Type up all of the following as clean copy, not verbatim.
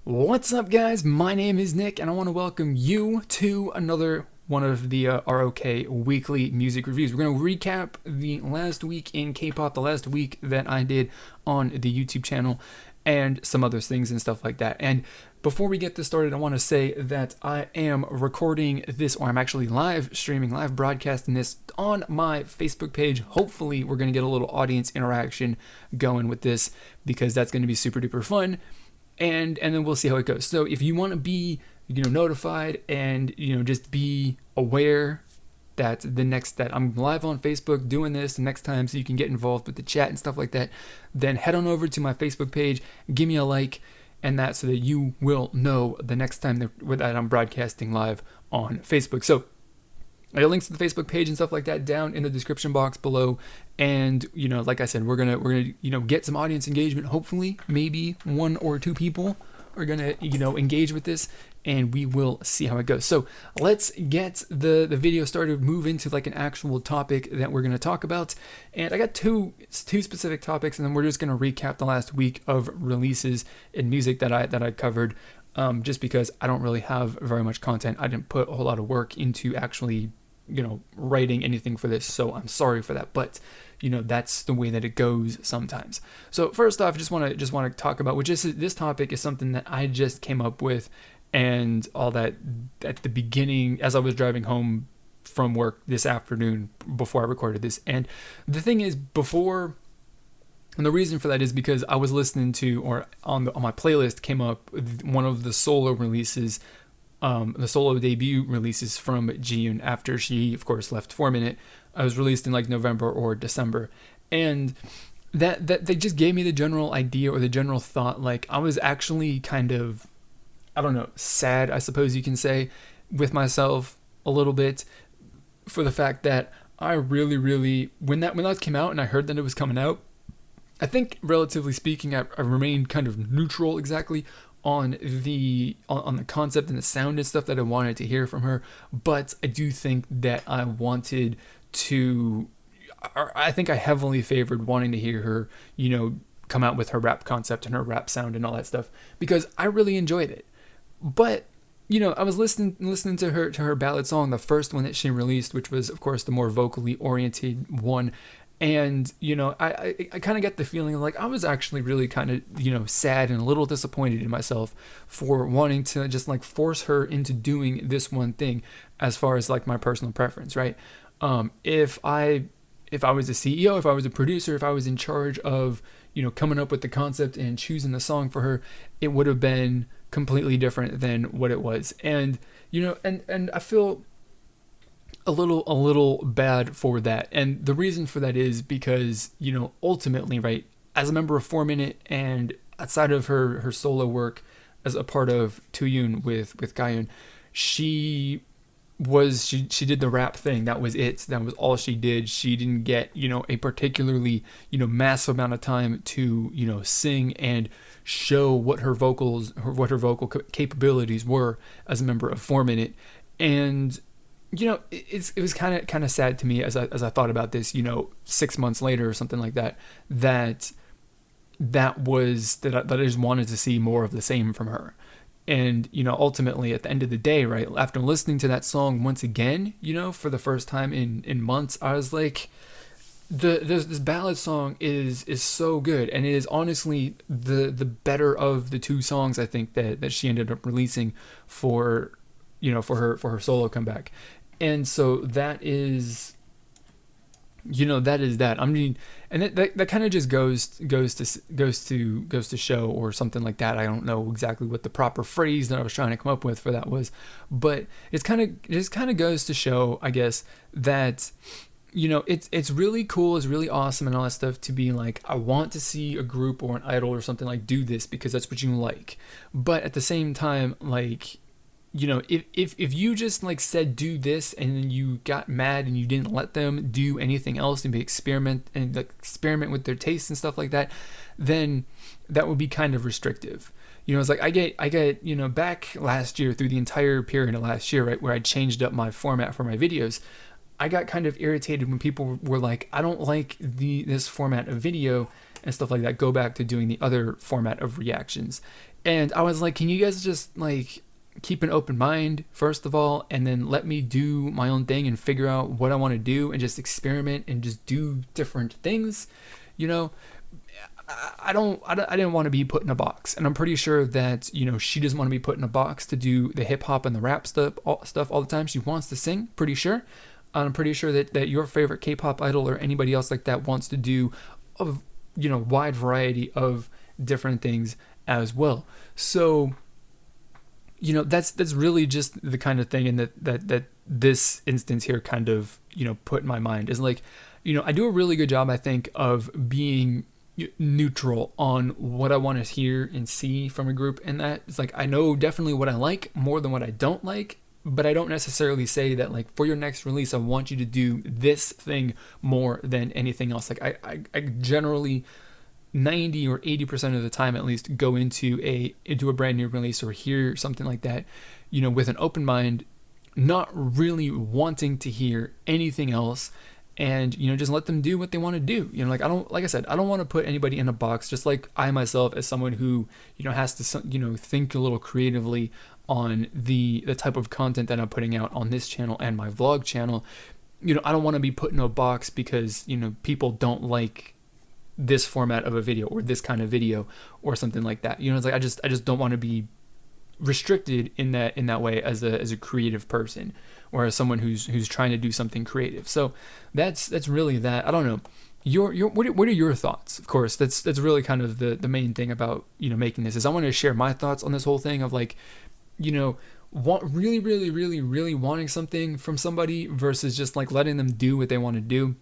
What's up, guys? My name is Nick, and I want to welcome you to another one of the ROK weekly music reviews. We're going to recap the last week in K-pop, the last week that I did on the YouTube channel, and some other things and stuff like that. And before we get this started, I want to say that I am recording this, or I'm actually live streaming, live broadcasting this on my Facebook page. Hopefully, we're going to get a little audience interaction going with this, because that's going to be super duper fun. And then we'll see how it goes. So if you want to be, notified and, just be aware that that I'm live on Facebook doing this the next time, so you can get involved with the chat and stuff like that, then head on over to my Facebook page, give me a like, and that, so that you will know the next time that I'm broadcasting live on Facebook. So I got links to the Facebook page and stuff like that down in the description box below. And, like I said, we're gonna get some audience engagement. Hopefully, maybe one or two people are gonna, engage with this, and we will see how it goes. So let's get the video started, move into like an actual topic that we're gonna talk about. And I got two specific topics, and then we're just gonna recap the last week of releases in music that I covered. Just because I don't really have very much content. I didn't put a whole lot of work into actually writing anything for this, so I'm sorry for that, but that's the way that it goes sometimes. So first off, just want to talk about, this topic is something that I just came up with, and all that at the beginning as I was driving home from work this afternoon before I recorded this. And the thing is, and the reason for that is because I was listening to, or on my playlist came up one of the solo releases, the solo debut releases from Jiyoon after she, of course, left 4-Minute. I was released in like November or December, and that they just gave me the general idea, or the general thought. Like, I was actually kind of, I don't know, sad, I suppose you can say, with myself a little bit, for the fact that I really, when that came out and I heard that it was coming out, I think, relatively speaking, I remained kind of neutral exactly on the concept and the sound and stuff that I wanted to hear from her. But I do think that I wanted to, I think I heavily favored wanting to hear her, come out with her rap concept and her rap sound and all that stuff, because I really enjoyed it. But I was listening to her ballad song, the first one that she released, which was, of course, the more vocally oriented one. And, I kind of get the feeling like I was actually really kind of, sad and a little disappointed in myself for wanting to just like force her into doing this one thing, as far as like my personal preference, right? If I was a CEO, if I was a producer, if I was in charge of, coming up with the concept and choosing the song for her, it would have been completely different than what it was. And, and I feel a little bad for that. And the reason for that is because, ultimately, right, as a member of 4-Minute and outside of her solo work as a part of Taeyoon with Gaon, she did the rap thing. That was it. That was all she did. She didn't get, a particularly, massive amount of time to, sing and show what her vocal capabilities were as a member of 4-Minute. And it was kind of sad to me as I thought about this, 6 months later or something like that, that I just wanted to see more of the same from her. And, ultimately at the end of the day, right, after listening to that song once again, for the first time in months, I was like, this ballad song is so good, and it is honestly the better of the two songs, I think, that she ended up releasing for her solo comeback. And so that is that. I mean, and that kind of just goes to show, or something like that. I don't know exactly what the proper phrase that I was trying to come up with for that was, but it just kind of goes to show, I guess, that it's really cool, it's really awesome and all that stuff to be like, I want to see a group or an idol or something like do this because that's what you like. But at the same time, like, if you just like said do this and then you got mad and you didn't let them do anything else and experiment with their tastes and stuff like that, then that would be kind of restrictive. It's like I get back last year, through the entire period of last year, right, where I changed up my format for my videos, I got kind of irritated when people were like, I don't like this format of video and stuff like that. Go back to doing the other format of reactions. And I was like, can you guys just like keep an open mind first of all, and then let me do my own thing and figure out what I want to do and just experiment and just do different things, you know? I didn't want to be put in a box, and I'm pretty sure that she doesn't want to be put in a box to do the hip hop and the rap stuff all the time. She wants to sing, pretty sure. I'm pretty sure that your favorite K-pop idol or anybody else like that wants to do a wide variety of different things as well. So that's really just the kind of thing, and that this instance here kind of put in my mind is like, I do a really good job, I think, of being neutral on what I want to hear and see from a group, and that it's like I know definitely what I like more than what I don't like, but I don't necessarily say that like for your next release I want you to do this thing more than anything else. Like I generally 90 or 80% of the time at least go into a brand new release or hear something like that with an open mind, not really wanting to hear anything else, and just let them do what they want to do. Like I said, I don't want to put anybody in a box, just like I myself as someone who has to think a little creatively on the type of content that I'm putting out on this channel and my vlog channel. I don't want to be put in a box because people don't like this format of a video or this kind of video or something like that. It's like I just don't want to be restricted in that way as a creative person or as someone who's trying to do something creative. So that's really that. I don't know. What are your thoughts? Of course, that's really kind of the main thing about making this, is I want to share my thoughts on this whole thing of like really wanting something from somebody versus just like letting them do what they want to do.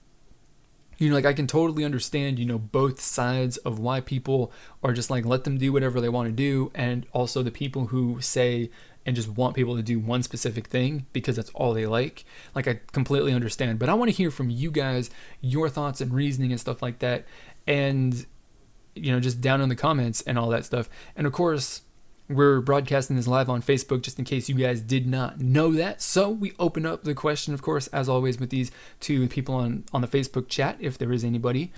Like I can totally understand, both sides of why people are just like, let them do whatever they want to do. And also the people who say and just want people to do one specific thing because that's all they like. Like I completely understand, but I want to hear from you guys, your thoughts and reasoning and stuff like that. And, just down in the comments and all that stuff. And of course, we're broadcasting this live on Facebook, just in case you guys did not know that. So we open up the question, of course, as always with these, to people on the Facebook chat, if there is anybody,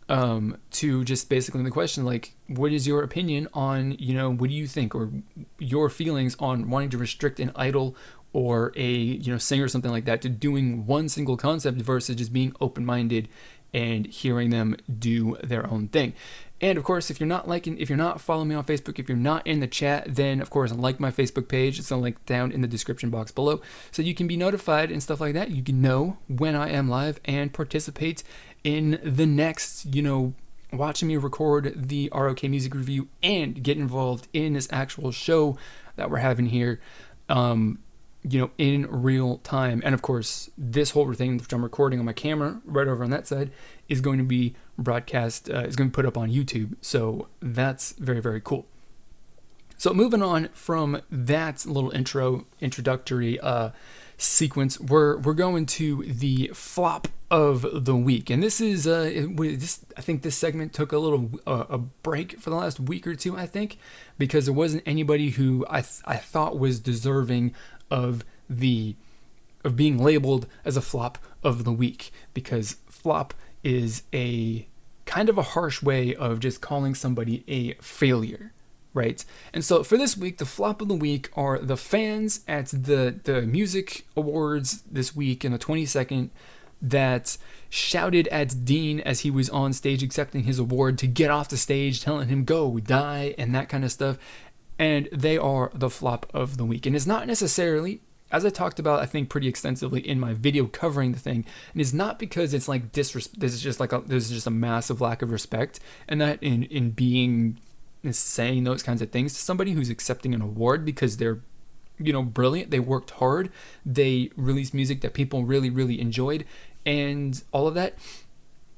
to just basically the question, like, what is your opinion on, what do you think, or your feelings on wanting to restrict an idol or a, singer or something like that to doing one single concept versus just being open-minded and hearing them do their own thing. And of course, if you're not following me on Facebook, if you're not in the chat, then of course like my Facebook page. It's a link down in the description box below, so you can be notified and stuff like that. You can know when I am live and participate in the next, watching me record the ROK music review and get involved in this actual show that we're having here, in real time. And of course, this whole thing which I'm recording on my camera right over on that side is going to be broadcast, is going to be put up on YouTube. So that's very, very cool. So moving on from that little introductory sequence, we're going to the flop of the week. And this is I think this segment took a little a break for the last week or two, I think, because there wasn't anybody who I thought was deserving of being labeled as a flop of the week, because flop is a kind of a harsh way of just calling somebody a failure, right? And so for this week, the flop of the week are the fans at the music awards this week in the 22nd that shouted at Dean as he was on stage accepting his award to get off the stage, telling him go die and that kind of stuff. And they are the flop of the week. And it's not necessarily, as I talked about, I think pretty extensively in my video covering the thing, and it's not because it's like disrespect. There's just a massive lack of respect, and that in being and saying those kinds of things to somebody who's accepting an award because they're brilliant, they worked hard, they released music that people really, really enjoyed, and all of that.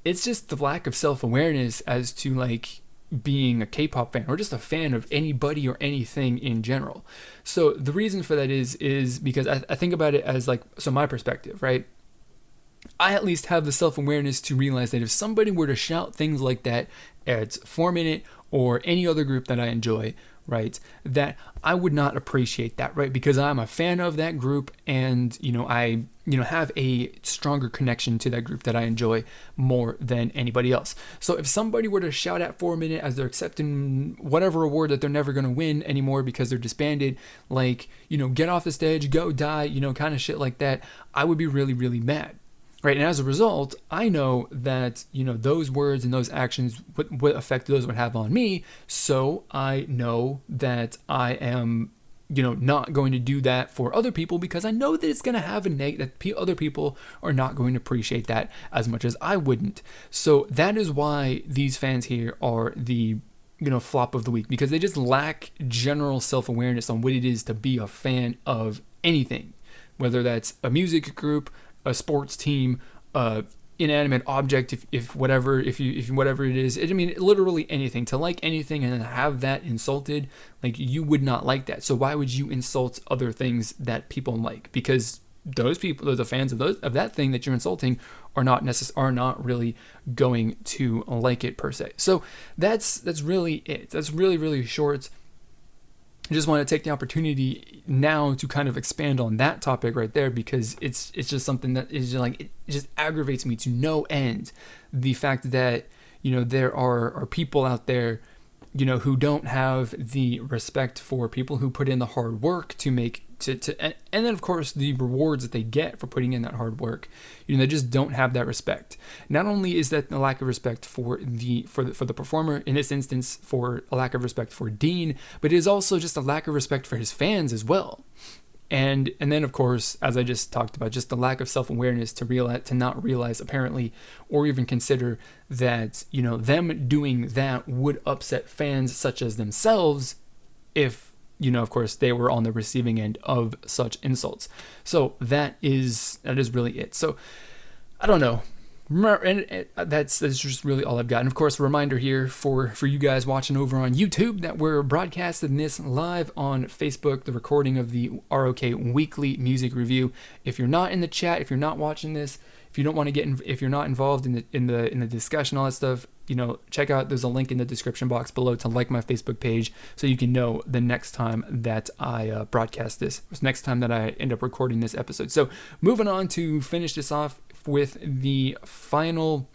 It's just the lack of self-awareness as to like being a K-pop fan or just a fan of anybody or anything in general. So the reason for that is because I think about it as like, so my perspective, right? I at least have the self-awareness to realize that if somebody were to shout things like that at 4 Minute or any other group that I enjoy, right, that I would not appreciate that, right? Because I'm a fan of that group, and I have a stronger connection to that group that I enjoy more than anybody else. So if somebody were to shout at 4 Minute as they're accepting whatever award that they're never going to win anymore because they're disbanded, like, get off the stage, go die, kind of shit like that, I would be really, really mad. Right, and as a result, I know that, those words and those actions, what effect those would have on me, so I know that I am, not going to do that for other people, because I know that it's going to have that other people are not going to appreciate that as much as I wouldn't. So that is why these fans here are the, flop of the week, because they just lack general self-awareness on what it is to be a fan of anything, whether that's a music group, a sports team, inanimate object, if whatever it is. Literally anything. To like anything and have that insulted, like, you would not like that. So why would you insult other things that people like? Because those people, the fans of that thing that you're insulting, are not really going to like it per se. So that's really it. That's really, really short. I just want to take the opportunity now to kind of expand on that topic right there, because it's just something that is just like, it just aggravates me to no end. The fact that, there are people out there, who don't have the respect for people who put in the hard work to make and then of course the rewards that they get for putting in that hard work. They just don't have that respect. Not only is that a lack of respect for the performer, in this instance for a lack of respect for Dean, but it is also just a lack of respect for his fans as well. And then of course, as I just talked about, just the lack of self-awareness to not realize apparently, or even consider that, them doing that would upset fans such as themselves if, of course, they were on the receiving end of such insults. So that is really it. So I don't know. And that's just really all I've got. And of course, a reminder here for you guys watching over on YouTube that we're broadcasting this live on Facebook, the recording of the ROK Weekly Music Review. If you're not in the chat, if you're not watching this, if you don't want to if you're not involved in the discussion, all that stuff, check out. There's a link in the description box below to like my Facebook page, so you can know the next time that I broadcast this, next time that I end up recording this episode. So moving on to finish this off with the final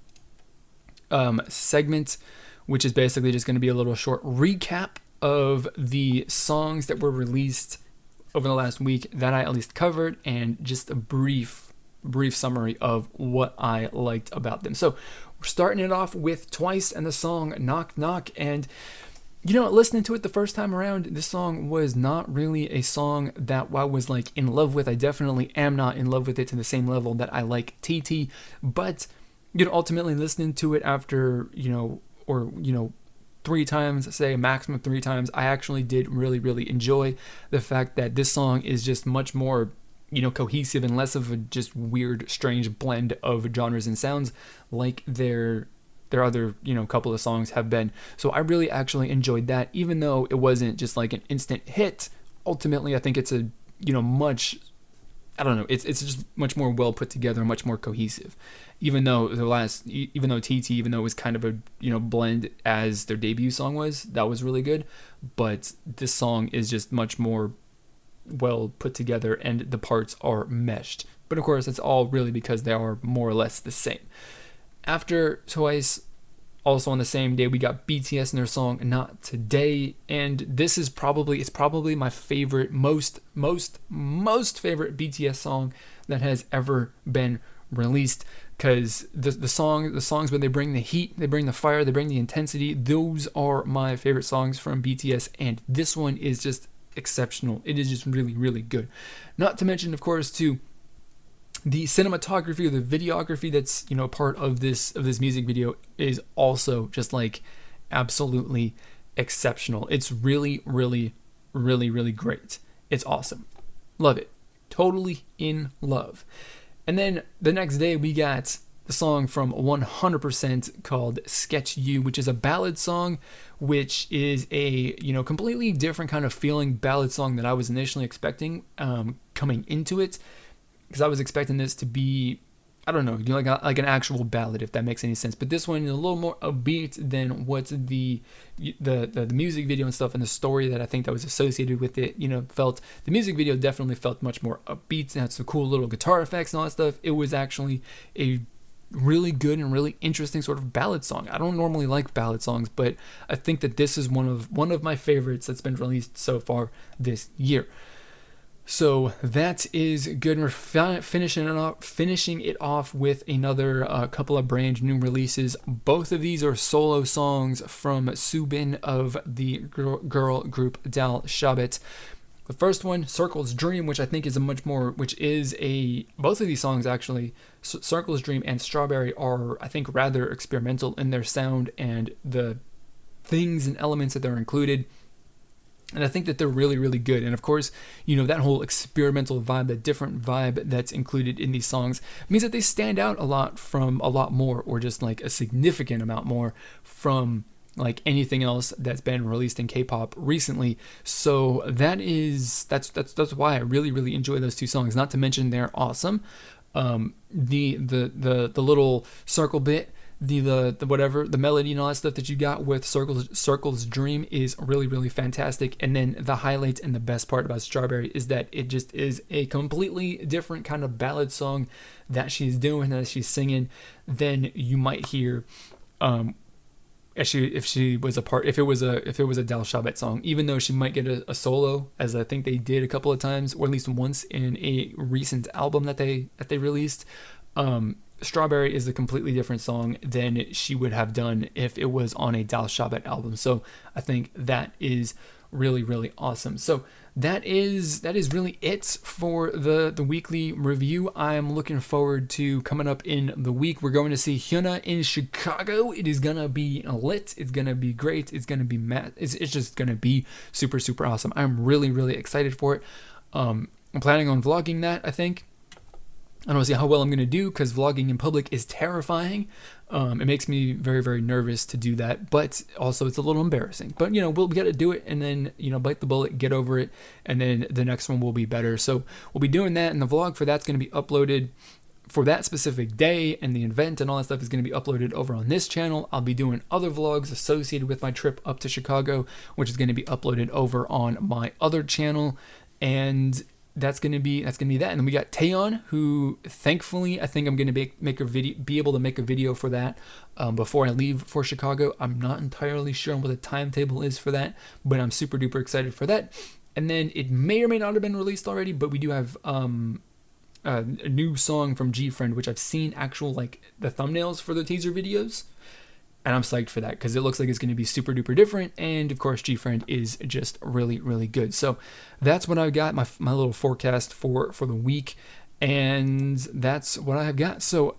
segment, which is basically just going to be a little short recap of the songs that were released over the last week that I at least covered, and just a brief summary of what I liked about them. So we're starting it off with Twice and the song Knock Knock. And listening to it the first time around, this song was not really a song that I was like in love with. I definitely am not in love with it to the same level that I like TT, but ultimately listening to it after 3 times, say a maximum 3 times, I actually did really, really enjoy the fact that this song is just much more cohesive and less of a just weird, strange blend of genres and sounds like their other, couple of songs have been. So I really actually enjoyed that, even though it wasn't just like an instant hit. Ultimately, I think it's a, it's just much more well put together, much more cohesive. Even though TT, even though it was kind of a, blend as their debut song was, that was really good. But this song is just much more well put together, and the parts are meshed. But of course, it's all really because they are more or less the same. After Twice, also on the same day, we got BTS and their song Not Today, and this is probably my favorite, most favorite BTS song that has ever been released, because the songs where they bring the heat, they bring the fire, they bring the intensity, those are my favorite songs from BTS, and this one is just exceptional. It is just really, really good. Not to mention, of course, too, the cinematography or the videography that's part of this music video is also just like absolutely exceptional. It's really, really, really, really great. It's awesome. Love it. Totally in love. And then the next day we got the song from 100% called Sketch You, which is a ballad song, which is a completely different kind of feeling ballad song that I was initially expecting coming into it, because I was expecting this to be I don't know, like an actual ballad, if that makes any sense. But this one is a little more upbeat than what's the music video and stuff, and the story that I think that was associated with it. Felt the music video definitely felt much more upbeat and had some cool little guitar effects and all that stuff. It was actually a really good and really interesting sort of ballad song. I don't normally like ballad songs, but I think that this is one of my favorites that's been released so far this year. So that is good. We're finishing it off with another couple of brand new releases. Both of these are solo songs from Subin of the girl group Dal Shabbat. The first one, Circle's Dream, which I think is both of these songs actually, Circle's Dream and Strawberry, are, I think, rather experimental in their sound and the things and elements that they're included. And I think that they're really, really good. And of course, that whole experimental vibe, that different vibe that's included in these songs means that they stand out a lot more, or just like a significant amount more from like anything else that's been released in K-pop recently. So that's why I really, really enjoy those two songs. Not to mention they're awesome. The little circle bit, the whatever, the melody and all that stuff that you got with Circle's Dream is really, really fantastic. And then the highlight and the best part about Strawberry is that it just is a completely different kind of ballad song that she's doing, that she's singing, than you might hear if it was a Dal Shabbat song. Even though she might get a solo, as I think they did a couple of times, or at least once in a recent album that they released. Strawberry is a completely different song than she would have done if it was on a Dal Shabbat album. So I think that is really, really awesome. So that is really it for the weekly review. I'm looking forward to coming up in the week. We're going to see Hyuna in Chicago. It is gonna be lit. It's gonna be great. It's gonna be it's just gonna be super, super awesome. I'm really, really excited for it. I'm planning on vlogging that, I think. I don't see how well I'm going to do, because vlogging in public is terrifying. It makes me very, very nervous to do that, but also it's a little embarrassing. But, we'll get to do it, and then, bite the bullet, get over it, and then the next one will be better. So we'll be doing that, and the vlog for that's going to be uploaded for that specific day, and the event and all that stuff is going to be uploaded over on this channel. I'll be doing other vlogs associated with my trip up to Chicago, which is going to be uploaded over on my other channel, and that's gonna be that. And then we got Taeyeon, who thankfully I think I'm gonna be able to make a video for that before I leave for Chicago. I'm not entirely sure what the timetable is for that, but I'm super duper excited for that. And then it may or may not have been released already, but we do have a new song from G-Friend, which I've seen actual like the thumbnails for the teaser videos. And I'm psyched for that, because it looks like it's going to be super duper different. And of course, G-Friend is just really, really good. So that's what I've got, my little forecast for the week. And that's what I've got. So,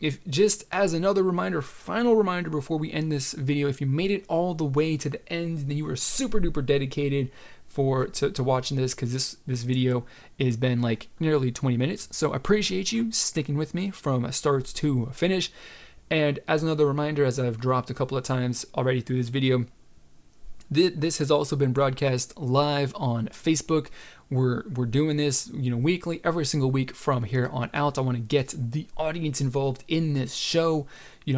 if just as another reminder, final reminder before we end this video, if you made it all the way to the end, then you were super duper dedicated to watching this, because this video has been like nearly 20 minutes. So I appreciate you sticking with me from start to finish. And as another reminder, as I've dropped a couple of times already through this video, this has also been broadcast live on Facebook. We're doing this, weekly, every single week from here on out. I want to get the audience involved in this show,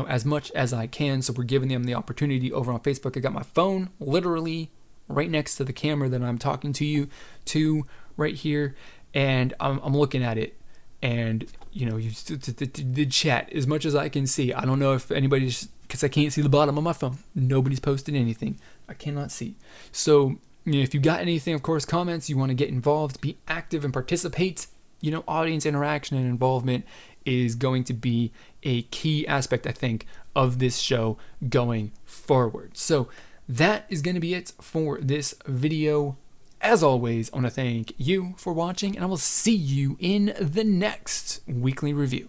as much as I can. So we're giving them the opportunity over on Facebook. I got my phone literally right next to the camera that I'm talking to you to right here, and I'm looking at it. And, the chat, as much as I can see. I don't know if anybody's, because I can't see the bottom of my phone. Nobody's posted anything. I cannot see. So, if you got anything, of course, comments, you want to get involved, be active and participate, audience interaction and involvement is going to be a key aspect, I think, of this show going forward. So, that is going to be it for this video. As always, I want to thank you for watching, and I will see you in the next weekly review.